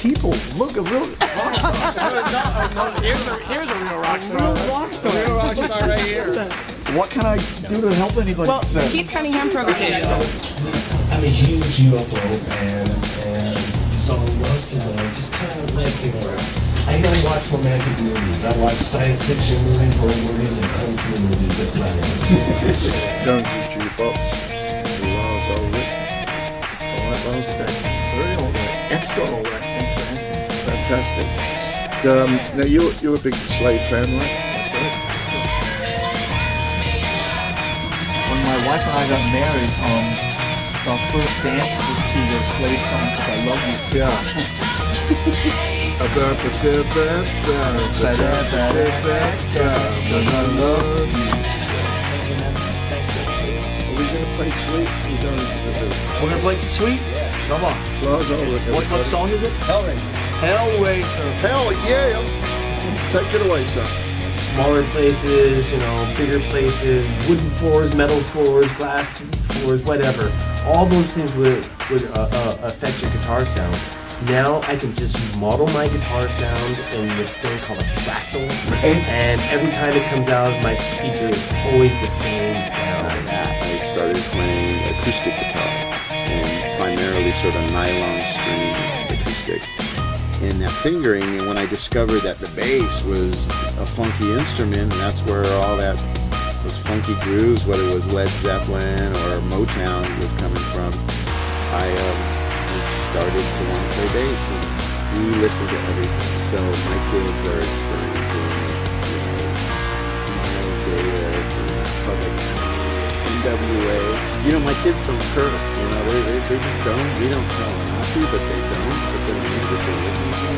people. Look, a real rock star. Here's a real rock star. Real rock star. Real rock star right here. What can I do to help anybody? Well, Keith Cunningham program. I'm a huge UFO fan, and so I love to just kind of let people around. I don't watch romantic movies. I watch science fiction movies, horror movies, and kung fu movies as well. Sounds like jukebox. Very all right. Extra all right. Thanks for asking. Fantastic. Now you're a big Slade fan, right? When my wife and I got married, our first dance was to the Slade song "Cause I Love You." Yeah. Cause I love you. Are we gonna play Sweet? We're gonna play some Sweet? Come on. What song is it? Hellraiser. Hell yeah! Take it away, son. Smaller places, bigger places, wooden floors, metal floors, glass floors, whatever. All those things would affect your guitar sound. Now I can just model my guitar sound in this thing called a fractal, and every time it comes out of my speaker, it's always the same sound. I started playing acoustic guitar, and primarily sort of nylon string acoustic. And that fingering, and when I discovered that the bass was a funky instrument, and that's where all those funky grooves, whether it was Led Zeppelin or Motown, was coming from, I started to want to play bass, and we listen to everything. So my kids are experiencing, Miles Davis and Public NWA. My kids don't curse, they just don't. We don't tell them not to, but they don't. But then the music they listen to.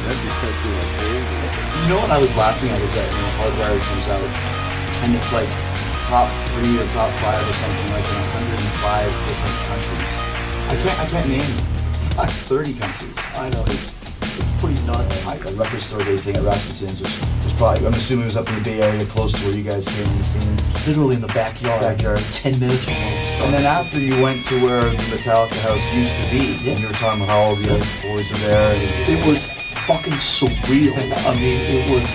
That's because they're like crazy. What I was laughing at was that Hardwire comes out, and it's like top 3 or top 5 or something like in 105 different countries. I can't name like 30 countries. I know it's pretty nuts. Like a record store dating at Rasmussen's was probably, I'm assuming it was up in the Bay Area, close to where you guys came on the scene. Literally in the backyard. 10 minutes from where we started. And then after you went to where the Metallica house used to be, and you were talking about how all the other boys are there. It was fucking surreal. I mean, it was,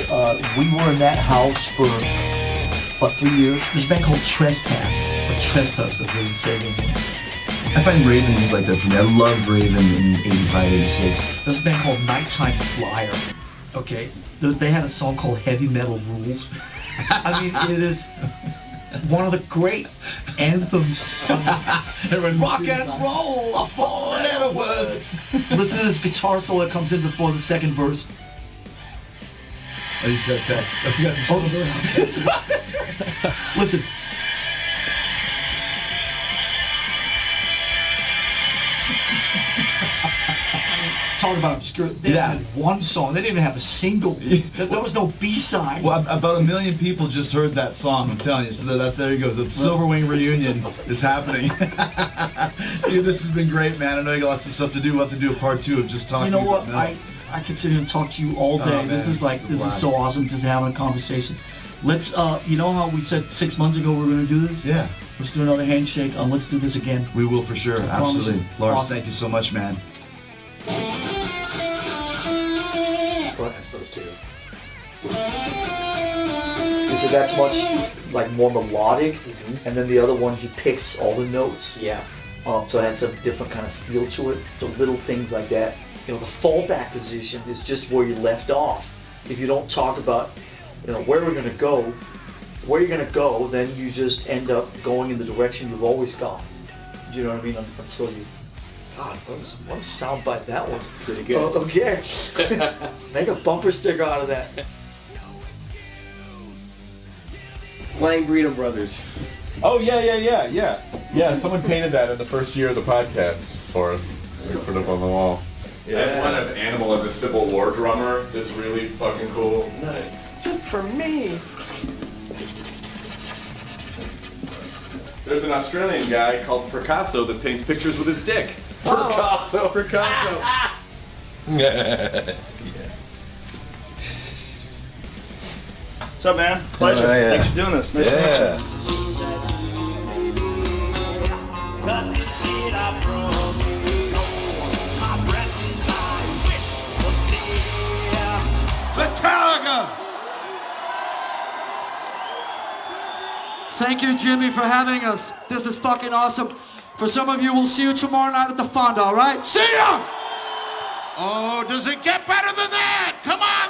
we were in that house for, 3 years? There's a band called Trespass. Or Trespass, as they say. I find Raven was like that for me. I loved Raven in 85, 86. There's a band called Nighttime Flyer. Okay? They had a song called Heavy Metal Rules. I mean, it is one of the great anthems. Rock and roll, a 4-letter words. Listen to this guitar solo that comes in before the second verse. I just got text. That's got Listen. Talk about obscure. They had one song. They didn't even have a single. There was no B-side. Well, about 1 million people just heard that song, I'm telling you. So there he goes. The Silverwing reunion is happening. Dude, this has been great, man. I know you got lots of stuff to do. We'll have to do a part 2 of just talking. You know what? I could sit here and talk to you all day. Oh, this is so awesome, just having a conversation. Let's, you know how we said 6 months ago we were going to do this? Yeah. Let's do another handshake. Let's do this again. We will for sure. Absolutely. Lars, Awesome. thank you so much, man. So that's much more melodic, and then the other one he picks all the notes. Yeah. So it has a different kind of feel to it. So little things like that. The fallback position is just where you left off. If you don't talk about, where we're going to go, then you just end up going in the direction you've always gone. Do you know what I mean? Until you. God, what a sound bite that was. Pretty good. Oh, okay. Make a bumper sticker out of that. Flying Burrito Brothers. Oh, yeah. Someone painted that in the first year of the podcast for us. We put it up on the wall. Yeah. I have one of Animal as a Civil War drummer that's really fucking cool. Nice. Just for me. There's an Australian guy called Picasso that paints pictures with his dick. Picasso. Yeah. What's up, man? Pleasure. Thanks for doing this. Nice to meet you. Thank you, Jimmy, for having us. This is fucking awesome. For some of you, we'll see you tomorrow night at the Fonda, all right? See ya! Oh, does it get better than that? Come on!